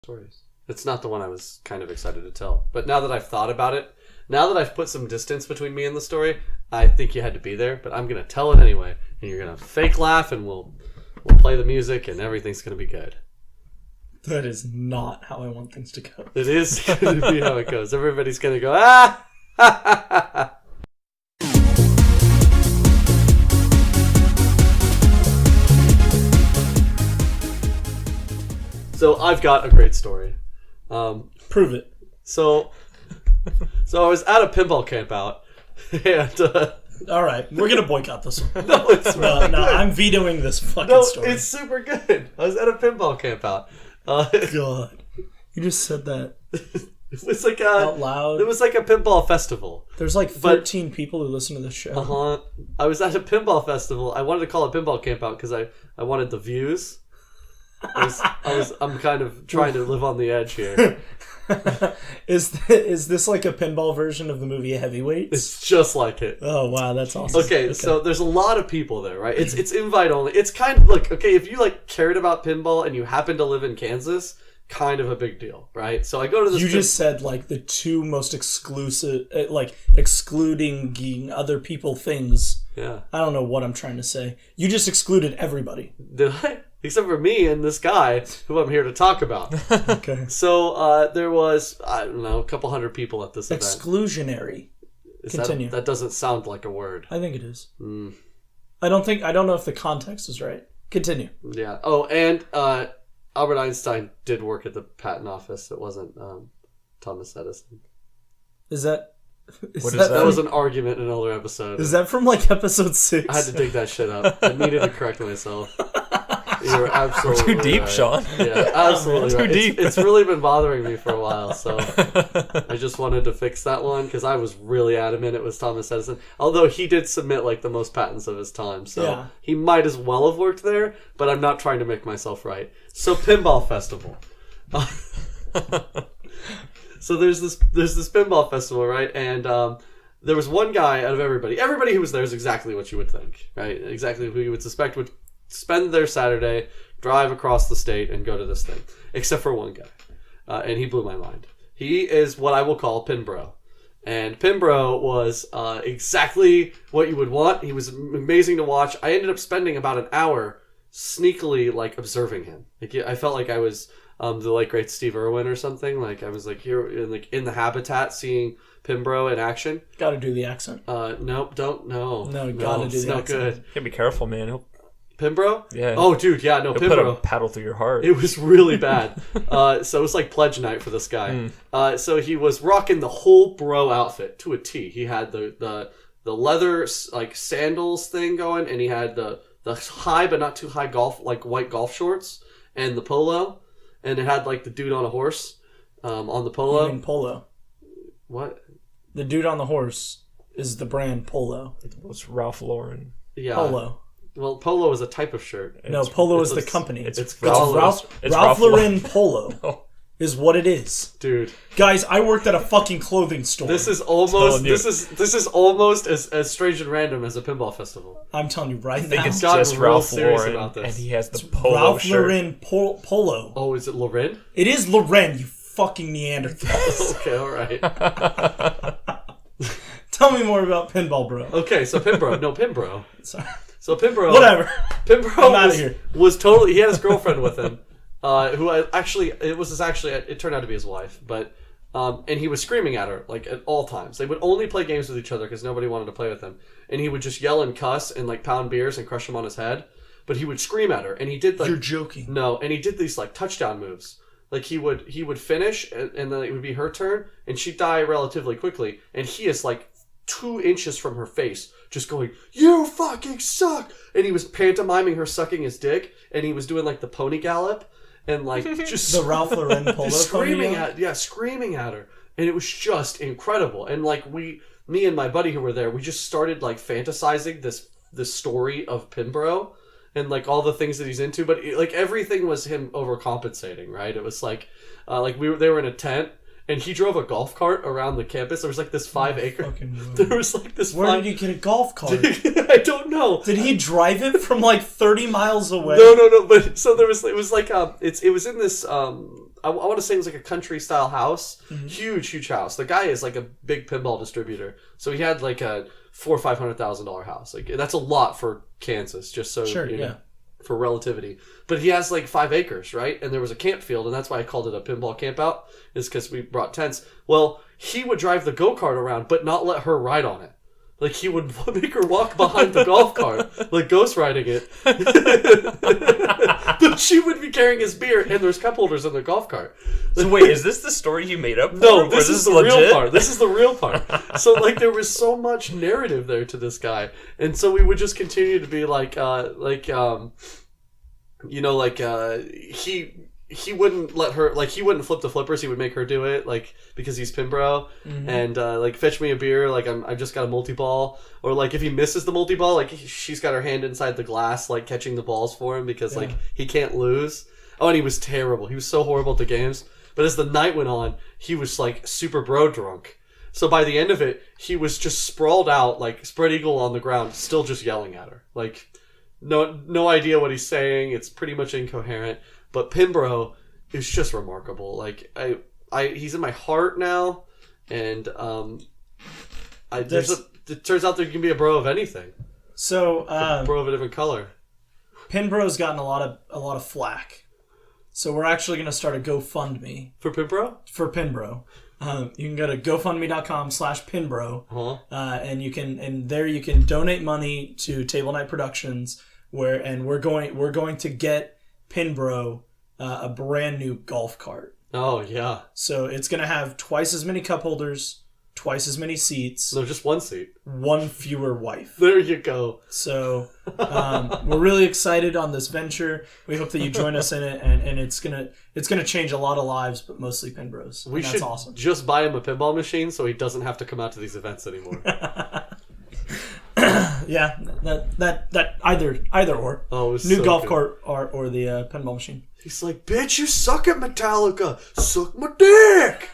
stories. It's not the one I was kind of excited to tell. But now that I've thought about it, now that I've put some distance between me and the story, I think you had to be there. But I'm going to tell it anyway. And you're going to fake laugh and we'll play the music and everything's going to be good. That is not how I want things to go. It is going to be how it goes. Everybody's going to go, ah! Ha, ha, ha, ha. So I've got a great story. Prove it. So I was at a pinball camp out, and all right, we're gonna boycott this one. no, it's really no, good. I'm vetoing this fucking No, story. it's super good. I was at a pinball camp out. God, you just said that It was like out loud. It was like a pinball festival. There's like 13 people who listen to this show. I was at a pinball festival. I wanted to call it pinball camp out because I wanted the views. I'm kind of trying to live on the edge here. Is this like a pinball version of the movie Heavyweights? It's just like it. Oh wow, that's awesome. Okay, so there's a lot of people there, right? It's invite only. It's kind of like, okay, if you like cared about pinball and you happen to live in Kansas, kind of a big deal, right? So I go to this. You just said like the two most exclusive, like excluding other people things. Yeah. I don't know what I'm trying to say. You just excluded everybody. Did I? Except for me and this guy who I'm here to talk about. Okay. So there was, I don't know, a couple hundred people at this event. Exclusionary. Continue. That doesn't sound like a word. I think it is. I don't know if the context is right. Continue. Yeah. Oh, and Albert Einstein did work at the patent office. It wasn't Thomas Edison. Is that... That was an argument in another episode. Is that from like episode 6? I had to dig that shit up. I needed to correct myself. You're absolutely too deep, right. Sean. Yeah, absolutely Too right. deep. It's really been bothering me for a while, so I just wanted to fix that one because I was really adamant it was Thomas Edison. Although he did submit like the most patents of his time, so he might as well have worked there. But I'm not trying to make myself right. So pinball festival. So there's this pinball festival, right? And there was one guy out of everybody. Everybody who was there is exactly what you would think, right? Exactly who you would suspect would spend their Saturday, drive across the state, and go to this thing. Except for one guy. And he blew my mind. He is what I will call Pinbro. And Pinbro was exactly what you would want. He was amazing to watch. I ended up spending about an hour sneakily, like, observing him. Like, I felt like I was the late great Steve Irwin or something. Like, I was like here in the habitat seeing Pinbro in action. Gotta do the accent. Nope, don't. No, gotta do the accent. It's not good. You gotta be careful, man. Pinbro? Yeah. Oh, dude, yeah, no, He'll Pinbro. put a paddle through your heart. It was really bad. So it was like pledge night for this guy. So he was rocking the whole bro outfit to a T. He had the leather like sandals thing going, and he had the high but not too high white golf shorts and the polo, and it had like the dude on a horse on the polo. You mean Polo? What? The dude on the horse is the brand Polo. It's Ralph Lauren. Yeah. Polo. Well, polo is a type of shirt. No, Polo is the company. It's Ralph Lauren Polo No. is what it is. Dude. Guys, I worked at a fucking clothing store. This is almost as strange and random as a pinball festival. I'm telling you right I think now. it's gotten just real Ralph serious Lauren, about this. and he has the polo Ralph shirt. Lauren Polo. Oh, is it Loren? It is Lauren, you fucking Neanderthals. Okay, all right. Tell me more about Pinball Bro. Okay, so Pinbro. Sorry. So Pinbro. Whatever. Pinbro I'm outta here. was totally. He had his girlfriend with him, it turned out to be his wife, but and he was screaming at her like at all times. They would only play games with each other because nobody wanted to play with him, and he would just yell and cuss and like pound beers and crush them on his head. But he would scream at her, and he did like You're joking. No, and he did these like touchdown moves. Like he would finish, and then it would be her turn, and she'd die relatively quickly, and he is like 2 inches from her face, just going, "You fucking suck!" And he was pantomiming her sucking his dick, and he was doing like the pony gallop, and like just The Ralph Lauren Polo screaming pony? screaming at her, and it was just incredible. And like me and my buddy who were there, we just started like fantasizing this story of Pinbro. And like all the things that he's into, but like everything was him overcompensating, right? It was like they were in a tent, and he drove a golf cart around the campus. There was like this 5 acre. There was like this. Where did he get a golf cart? I don't know. Did he drive it from like 30 miles away? No. But so it was like it was in this I want to say it was like a country style house, huge house. The guy is like a big pinball distributor, so he had like a $400,000-$500,000 house. Like that's a lot for Kansas, just so Sure, you know, yeah. for relativity. But he has like 5 acres, right? And there was a camp field, and that's why I called it a pinball camp out, is because we brought tents. Well, he would drive the go-kart around, but not let her ride on it. Like, he would make her walk behind the golf cart, like ghost riding it. But she would be carrying his beer, and there's cup holders in the golf cart. So wait, is this the story you made up? No, or this is the real part. This is the real part. So, like, there was so much narrative there to this guy. And so we would just continue to be he wouldn't let her, like, he wouldn't flip the flippers. He would make her do it, like, because he's Pinbro. And, like, fetch me a beer, like, I've just got a multi-ball. Or, like, if he misses the multi-ball, like, she's got her hand inside the glass, like, catching the balls for him because, like, he can't lose. Oh, and he was terrible. He was so horrible at the games. But as the night went on, he was, like, super bro drunk. So by the end of it, he was just sprawled out, like, spread eagle on the ground, still just yelling at her. Like, no idea what he's saying. It's pretty much incoherent. But Pinbro is just remarkable. Like, he's in my heart now, and it turns out there can be a bro of anything. So, a bro of a different color. Pinbro's gotten a lot of flack. So we're actually going to start a GoFundMe For Pinbro? for Pinbro. You can go to gofundme.com/Pinbro, and there you can donate money to Table Night Productions, and we're going to get Pinbro a brand new golf cart. Oh, yeah. So it's going to have twice as many cup holders, twice as many seats, No, just one seat. one fewer wife. There you go. So we're really excited on this venture. We hope that you join us in it, and it's gonna change a lot of lives, but mostly Pinbros. We That's should awesome. just buy him a pinball machine so he doesn't have to come out to these events anymore. Yeah, that either or. Oh, it was New so golf good. cart or the pinball machine. He's like, bitch, you suck at Metallica. Suck my dick.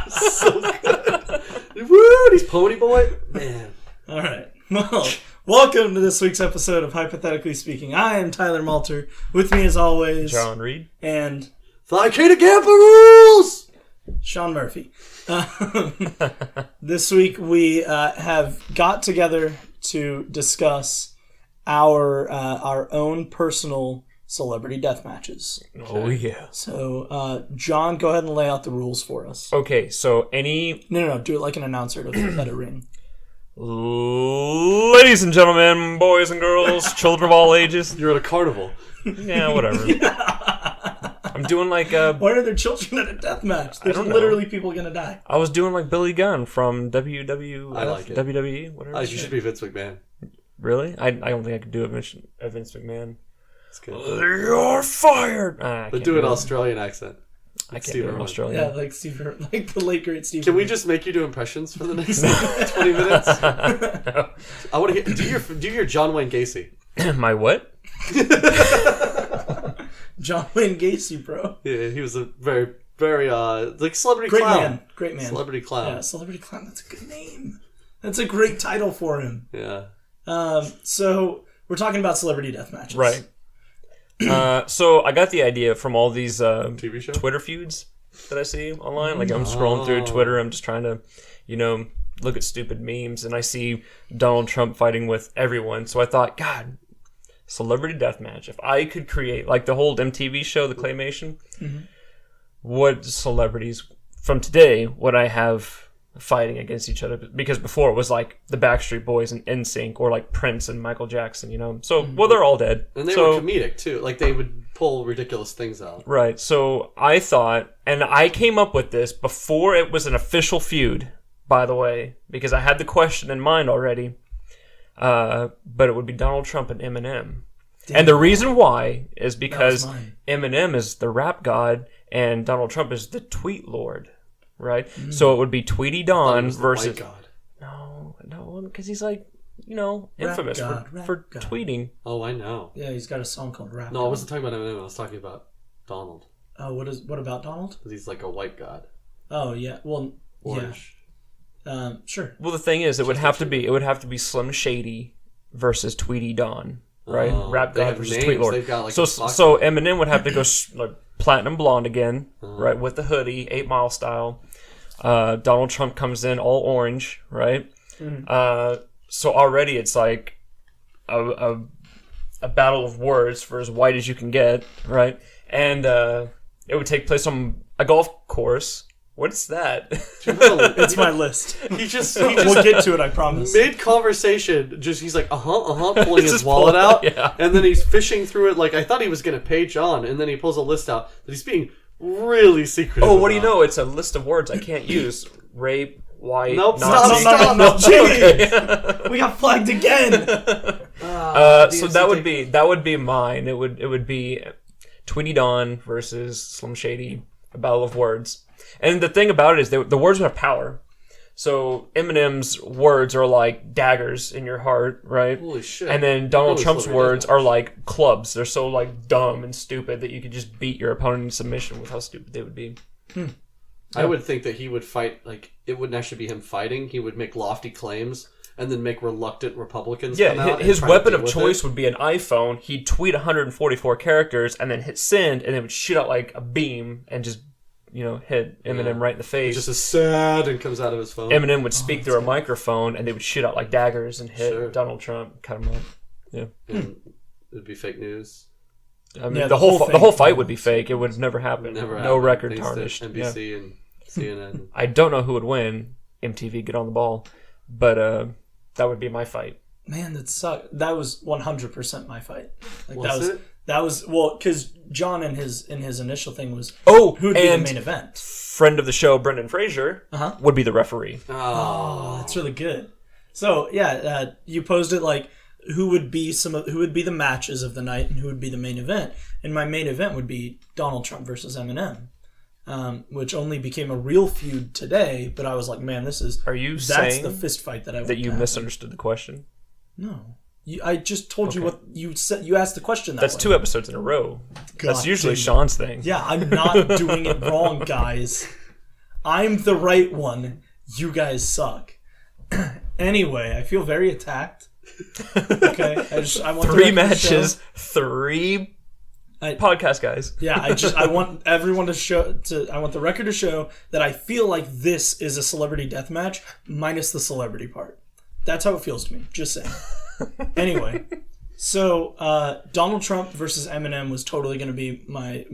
So good. Woo, he's Pony Boy. Man. All right. Well, welcome to this week's episode of Hypothetically Speaking. I am Tyler Malter. With me, as always, John Reed. and Thykata Gampa rules. Sean Murphy. This week we have got together to discuss our own personal celebrity death matches. Oh yeah. So, John, go ahead and lay out the rules for us. Okay, so any No, do it like an announcer to let it ring. ladies and gentlemen, boys and girls, children of all ages. You're at a carnival. Yeah, whatever. I'm doing like Why are there children at a death match? There's don't know. literally people gonna die. I was doing like Billy Gunn from WWF, I like it. WWE, whatever. You should be Vince McMahon. Really? I don't think I could do a Vince McMahon. That's good. You're fired. I But can't do an it. Australian accent. I can't Steve do an Irwin. Australian. Yeah, like like the late great Steve. Can we Irwin. just make you do impressions for the next 20 minutes? I want to do your John Wayne Gacy. My what? John Wayne Gacy, bro? Yeah, he was a very, very like celebrity Great clown. man, great man. Celebrity clown. Yeah, celebrity clown. That's a good name. That's a great title for him. Yeah. So we're talking about celebrity death matches, Right. So I got the idea from all these TV show? Twitter feuds that I see online. Like I'm scrolling through Twitter, I'm just trying to, look at stupid memes, and I see Donald Trump fighting with everyone. So I thought, God, celebrity deathmatch. If I could create like the whole MTV show, the claymation, what celebrities from today would I have fighting against each other? Because before it was like the Backstreet Boys and NSYNC, or like Prince and Michael Jackson, So well, they're all dead. And they So- were comedic too. Like they would pull ridiculous things out. Right. So I thought, and I came up with this before it was an official feud, by the way, because I had the question in mind already. But it would be Donald Trump and Eminem. And the reason why is because mine. Eminem is the rap god and Donald Trump is the tweet lord, right? So it would be Tweety Don He was the versus... white god. No, because he's like, infamous god, for rap god. tweeting. Oh, I know. Yeah, he's got a song called Rap. No, I God. wasn't talking about Eminem. I was talking about Donald. Oh, what about Donald? 'Cause he's like a white god. Oh yeah, well Orange. yeah, sure. Well, the thing is, it would have to be Slim Shady versus Tweety Don. right? Rap they God have versus names. Tweet Lord. They've got, like, so boxing. so Eminem would have to go like platinum blonde again, right, with the hoodie, 8 Mile style. Donald Trump comes in all orange, right? So already it's like a battle of words for as white as you can get, right? And it would take place on a golf course. What's that? It's my list. He just We'll get to it, I promise. mid conversation, he's like, pulling his wallet out, yeah. and then he's fishing through it. Like, I thought he was gonna pay John, and then he pulls a list out that he's being really secretive. Oh, what do you about. know? It's a list of words I can't use. Rape, white, Nope, Nazi. stop. Jeez, we got flagged again. So that would be mine. It would be Tweety Don versus Slim Shady, a battle of words. And the thing about it is the words would have power. So Eminem's words are like daggers in your heart, right? Holy shit. And then Donald Holy Trump's slippery words devil. are like clubs. They're so like dumb and stupid that you could just beat your opponent in submission with how stupid they would be. I would think that he would fight, like, it wouldn't actually be him fighting. He would make lofty claims and then make reluctant Republicans come Yeah, out. his and try weapon to of deal with choice it. would be an iPhone. He'd tweet 144 characters and then hit send, and it would shoot out like a beam and just, hit Eminem right in the face. Just as sad and comes out of his phone. Eminem would speak through a microphone, and they would shoot out like daggers and hit Sure. Donald Trump, cut him up. Yeah, And it'd be fake news. I mean Yeah, the the whole whole fight would be fake. It would never happen. Never No happened, record thanks to tarnished. Yeah. NBC and CNN. I don't know who would win. MTV, get on the ball, but that would be my fight. Man, that sucked. That was 100% my fight. Like, Was it? That was because John in his initial thing was and who'd be the main event. friend of the show, Brendan Fraser, would be the referee. Oh, that's really good. So yeah, you posed it like who would be the matches of the night and who would be the main event. And my main event would be Donald Trump versus Eminem, which only became a real feud today. But I was like, man, that's saying the fist fight that I that you misunderstood the question? No. I just told you what you said. You asked the question that That's way. 2 episodes in a row. That's usually damn. Sean's thing. Yeah, I'm not doing it wrong, guys. I'm the right one. You guys suck. Anyway, I feel very attacked. Okay, I want 3 the record to matches, show- 3 podcast guys. Yeah, I want everyone I want the record to show that I feel like this is a celebrity death match minus the celebrity part. That's how it feels to me. Just saying. Anyway, so Donald Trump versus Eminem was totally going to be my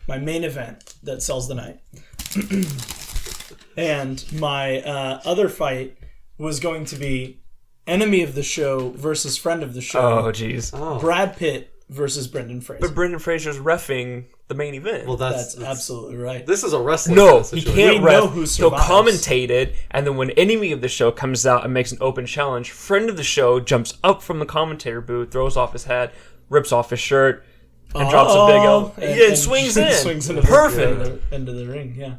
main event that sells the night. And my other fight was going to be enemy of the show versus friend of the show. Oh, jeez. Brad Pitt versus Brendan Fraser. But Brendan Fraser's reffing the main event. Well, That's absolutely right. This is a wrestling No, kind of he situation. can't We know ref. who He'll survives. commentate it, and then when enemy of the show comes out and makes an open challenge, friend of the show jumps up from the commentator booth, throws off his hat, rips off his shirt, and drops a big L. And swings in. Swings into Perfect. into the ring, yeah.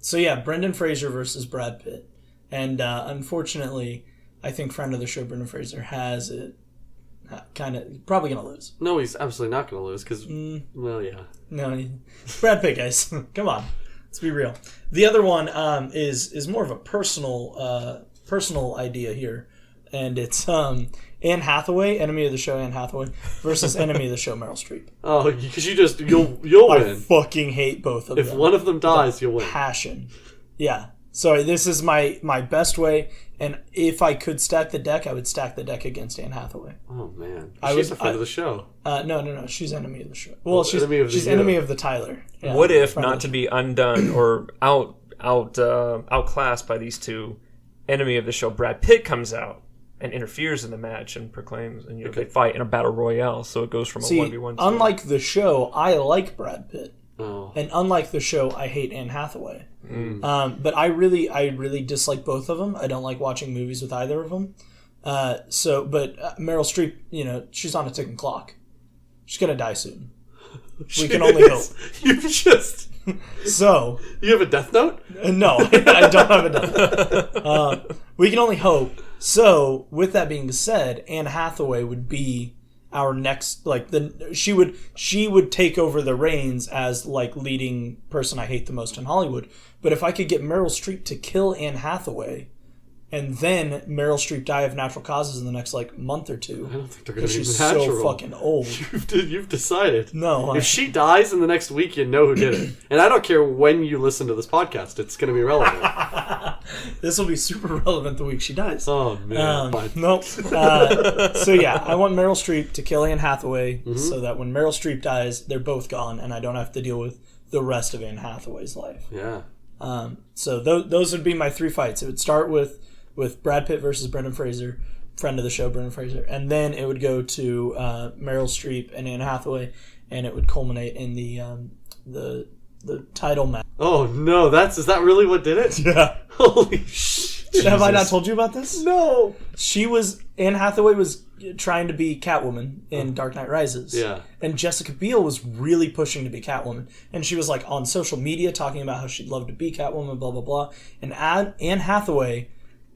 So yeah, Brendan Fraser versus Brad Pitt. And unfortunately, I think friend of the show, Brendan Fraser, has it kind of probably going to lose. No, he's absolutely not going to lose because, well, yeah. No, Brad Pitt, guys. Come on. Let's be real. The other one is more of a personal idea here. And it's Anne Hathaway, enemy of the show Anne Hathaway, versus enemy of the show Meryl Streep. Oh, because you'll I win. fucking hate both of them. If one of them dies, you'll win. Passion. Yeah. So this is my best way, and if I could stack the deck, I would stack the deck against Anne Hathaway. Oh, man. I She's would- a friend of the show. No. She's enemy of the show. Well, she's enemy of the she's show. enemy of the Tyler. Yeah, What if, friend of not the to be undone or outclassed by these two, enemy of the show Brad Pitt comes out and interferes in the match and proclaims, and they fight in a battle royale, so it goes from a See, 1v1 to unlike the show, I like Brad Pitt. Oh. And unlike the show, I hate Anne Hathaway. But I really dislike both of them. I don't like watching movies with either of them. But Meryl Streep, she's on a ticking clock. She's gonna die soon. We can only hope. You just... So You have a death note? no, I don't have a death. We can only hope. So with that being said, Anne Hathaway would be our next, she would take over the reins as leading person I hate the most in Hollywood. But if I could get Meryl Streep to kill Anne Hathaway, and then Meryl Streep die of natural causes in the next like month or two. I don't think they're going to be She's natural. so fucking old. You've decided. No, if she dies in the next week, you know who did it. And I don't care when you listen to this podcast; it's going to be relevant. This will be super relevant the week she dies. Oh man, fine. Nope. So yeah, I want Meryl Streep to kill Anne Hathaway, so that when Meryl Streep dies, they're both gone, and I don't have to deal with the rest of Anne Hathaway's life. Yeah. So those would be my 3 fights. It would start with Brad Pitt versus Brendan Fraser, friend of the show, Brendan Fraser, and then it would go to Meryl Streep and Anne Hathaway, and it would culminate in the title match. Oh no, is that really what did it? Yeah. Holy shit! Have I not told you about this? No. Anne Hathaway was trying to be Catwoman in Dark Knight Rises. Yeah. And Jessica Biel was really pushing to be Catwoman. And she was like on social media talking about how she'd love to be Catwoman, blah, blah, blah. And Anne Hathaway,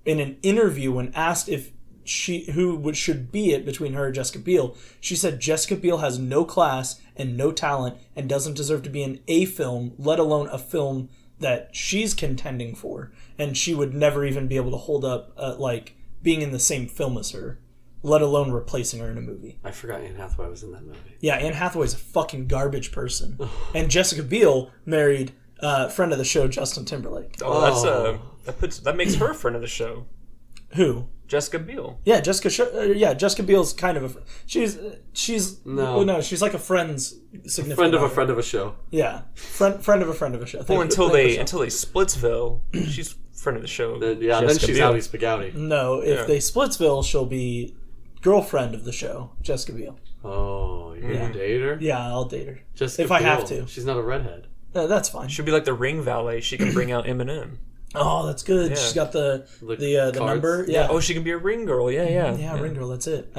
in an interview, when asked if should be it between her and Jessica Biel, she said Jessica Biel has no class and no talent and doesn't deserve to be in a film, let alone a film that she's contending for. And she would never even be able to hold up like being in the same film as her, let alone replacing her in a movie. I forgot Anne Hathaway was in that movie. Yeah, Anne Hathaway's a fucking garbage person. And Jessica Biel married friend of the show, Justin Timberlake. That makes her a friend of the show. Who? Jessica Biel. Yeah, Jessica Biel's kind of she's she's like a friend's significant friend of other. a friend of a show. Yeah, friend of a friend of a show. Well, until they Splitsville, she's friend of the show. Then she's Biel. Outie Spaghetti. No, if they Splitsville, she'll be girlfriend of the show, Jessica Biel. Oh, you're gonna date her? Yeah, I'll date her Jessica if I Biel. have to. She's not a redhead. That's fine. She'll be like the ring valet. She can bring out Eminem. Oh, that's good. Yeah. She's got the cards? number. Yeah. Oh, she can be a ring girl. Yeah. Ring girl. That's it.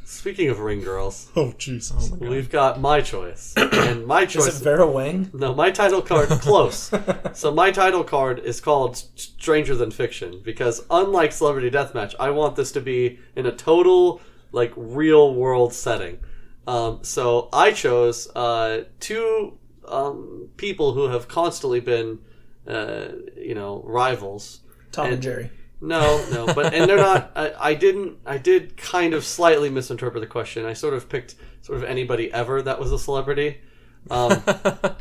Speaking of ring girls, oh Jesus, we've got my choice, and my choice is it Vera Wang? No, my title card close. So my title card is called Stranger Than Fiction because unlike Celebrity Deathmatch, I want this to be in a total like real world setting. So I chose 2 people who have constantly been rivals. Tom and Jerry. No, but and they're not. I did kind of slightly misinterpret the question. I sort of picked anybody ever that was a celebrity.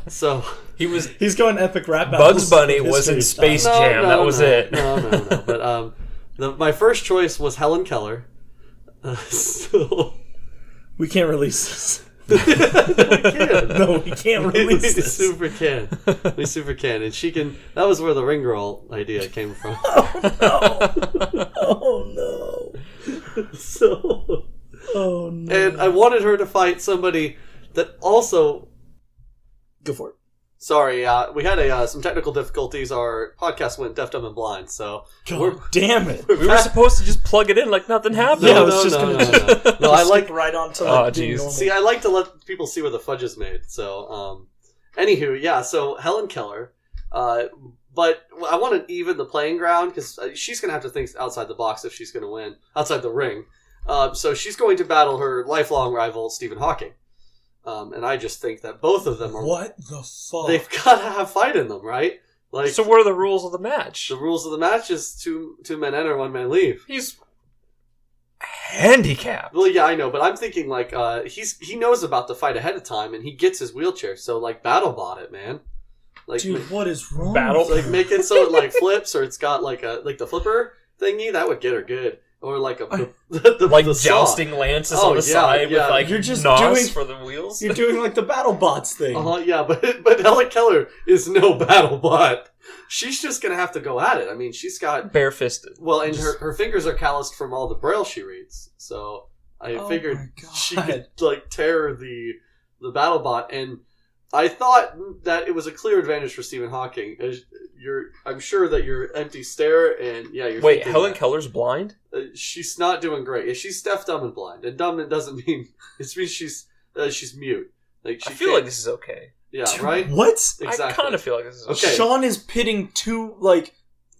So he's going epic rap Bugs battles. Bunny was in Space Jam. That was it. No. But my first choice was Helen Keller. So we can't release this. we can. No, we can't release We this. super can, and she can. That was where the ring girl idea came from. Oh no! So, oh no! and I wanted her to fight somebody that also. Go for it. Sorry, we had some technical difficulties. Our podcast went deaf, dumb, and blind. So damn it! We were supposed to just plug it in like nothing happened. Yeah, I was just gonna. No, I like right on to. Oh, jeez. See, I like to let people see where the fudge is made. So, anywho, yeah. So Helen Keller, but I want to even the playing ground because she's gonna have to think outside the box if she's gonna win outside the ring. So she's going to battle her lifelong rival Stephen Hawking. And I just think that both of them are. What the fuck? They've got to have fight in them, right? Like, so what are the rules of the match? The rules of the match is two men enter, 1 man leave. He's handicapped. Well, yeah, I know, but I'm thinking like he knows about the fight ahead of time, and he gets his wheelchair. So like battle bot it, man. Like, dude, what is wrong? Battle, like make it so it like flips, or it's got like the flipper thingy that would get her good. Or like the jousting lances on the side with like you're just nos for the wheels. You're doing like the battle bots thing. Yeah, but Helen Keller is no battle bot. She's just gonna have to go at it. I mean, she's got bare-fisted. Well, and her fingers are calloused from all the braille she reads. So I figured she could like tear the battle bot, and I thought that it was a clear advantage for Stephen Hawking. I'm sure that your empty stare and you're. Wait, Helen Keller's blind? She's not doing great. She's deaf, dumb, and blind. And dumb doesn't mean it means she's mute. Like I feel like this is okay. Yeah, right. What? Exactly. I kind of feel like this is okay. Sean is pitting two like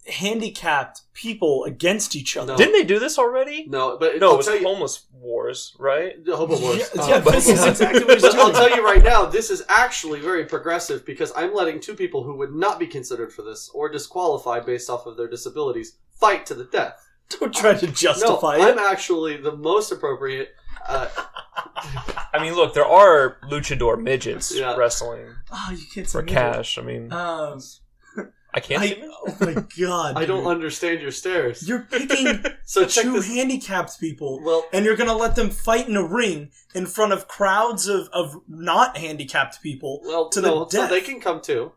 handicapped people against each other. No. Didn't they do this already? No, but No, I'll it was tell you, homeless wars, right? the Hobo Wars. Yeah, this is exactly what he's But I'll doing. tell you right now, this is actually very progressive because I'm letting two people who would not be considered for this or disqualified based off of their disabilities fight to the death. Don't try to justify No, it. I'm actually the most appropriate. I mean, look, there are luchador midgets Yeah. wrestling Oh, you can't say for midget. cash. I mean, I can't see midget. Oh my god. I don't dude. understand your stares. You're picking So check two this. handicapped people, Well, and you're going to let them fight in a ring in front of crowds of not handicapped people to the no, so death. they can come too.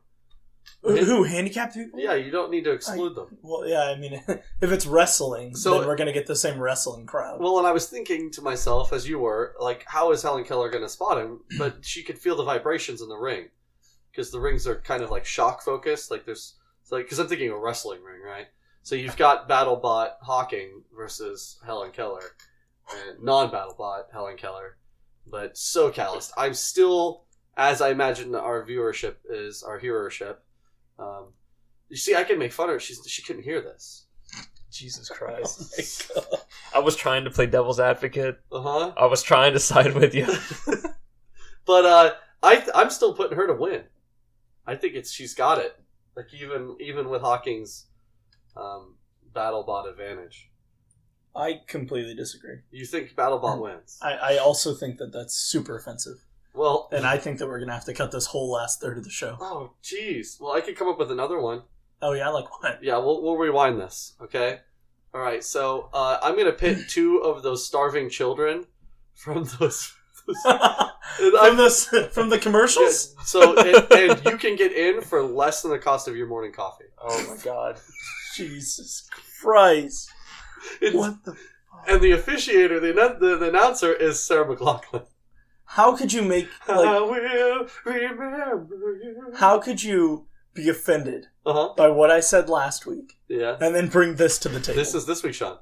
Who, handicapped people? Yeah, you don't need to exclude them. Well, yeah, I mean, if it's wrestling, So- then we're going to get the same wrestling crowd. Well, and I was thinking to myself, as you were, like, how is Helen Keller going to spot him? But she could feel the vibrations in the ring. Because the rings are kind of like shock focused. Like, because I'm thinking a wrestling ring, right? So you've got BattleBot Hawking versus Helen Keller. And non-BattleBot Helen Keller. But so calloused. I'm still, as I imagine our viewership is, our hearership. You see, I can make fun of her. She couldn't hear this. Jesus Christ. Oh my God. I was trying to play devil's advocate. Uh-huh. I was trying to side with you. But I'm still putting her to win. I think she's got it. Like even with Hawking's BattleBot advantage. I completely disagree. You think BattleBot wins? I also think that that's super offensive. Well, And I think that we're going to have to cut this whole last third of the show. oh jeez. Well, I could come up with another one. Oh, yeah? Like what? Yeah, we'll rewind this. Okay. All right. So I'm gonna pit two of those starving children from those. From the commercials? Yeah, so and you can get in for less than the cost of your morning coffee. Oh my god. Jesus Christ. It's- What the... And the officiator, the announcer, is Sarah McLachlan. How could you make... I like? will remember you. How could you be offended Uh-huh. by what I said last week Yeah. and then bring this to the table? This is this week, Sean.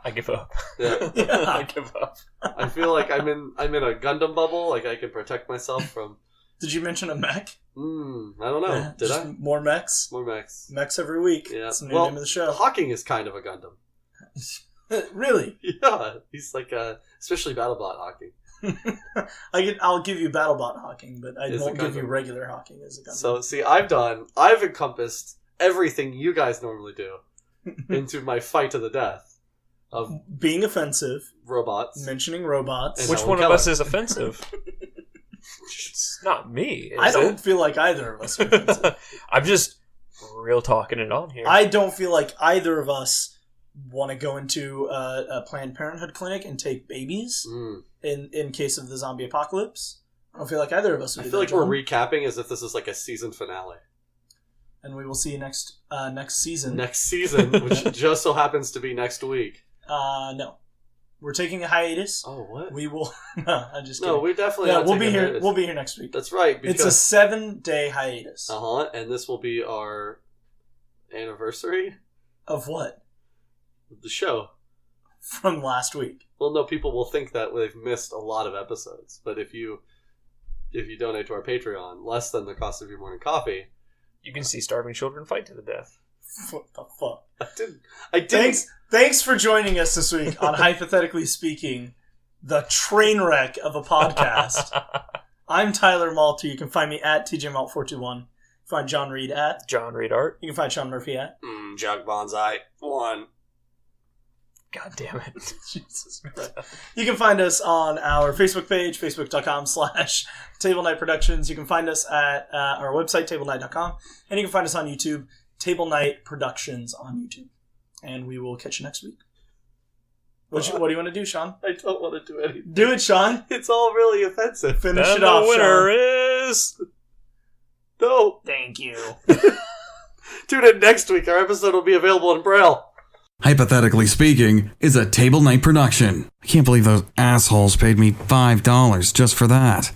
I give up. Yeah. Yeah. I give up. I feel like I'm in a Gundam bubble. Like I can protect myself from. Did you mention a mech? I don't know. Yeah, Did just I? More mechs? More mechs. Mechs every week. Yeah. That's the new Well, name of the show. Hawking is kind of a Gundam. Really? Yeah, he's like especially BattleBot Hawking. I'll give you BattleBot Hawking, but I Is won't a give you Gundam. regular Hawking as a gun. So see, I've encompassed everything you guys normally do into my fight to the death of being offensive, robots. mentioning robots. And Which Helen one Keller. of us is offensive? It's not me. I Is don't feel like either of us are offensive. it? I'm just real talking it on here. I don't feel like either of us want to go into a Planned Parenthood clinic and take babies in case of the zombie apocalypse. I don't feel like either of us would I do feel that, like we're John. recapping as if this is like a season finale. And we will see you next season. Next season, which just so happens to be next week. No. We're taking a hiatus. Oh, what? We will... No, I'm just kidding. No, we're definitely Yeah, not we'll be taking a here. hiatus. We'll be here next week. That's right. It's a Because, 7-day hiatus. and this will be our anniversary Of what? of the show. From last week. Well, no, people will think that they've missed a lot of episodes, but if you donate to our Patreon, less than the cost of your morning coffee, You can see starving children fight to the death. What the fuck? I didn't. Thanks for joining us this week on Hypothetically Speaking, the train wreck of a podcast. I'm Tyler Malter. You can find me at TJMalt421. Find John Reed at. John Reed Art. You can find Sean Murphy at. Jug Bonsai 1. God damn it. Jesus Christ. You can find us on our Facebook page, facebook.com/Table Night Productions. You can find us at our website, tablenight.com. And you can find us on YouTube, Table Night Productions on YouTube. And we will catch you next week. What do you want to do, Sean? I don't want to do anything. Do it, Sean. It's all really offensive. Finish And it off, the winner Sean. is... No. Thank you. Tune in next week. Our episode will be available in Braille. Hypothetically Speaking is a Table Night production. I can't believe those assholes paid me $5 just for that.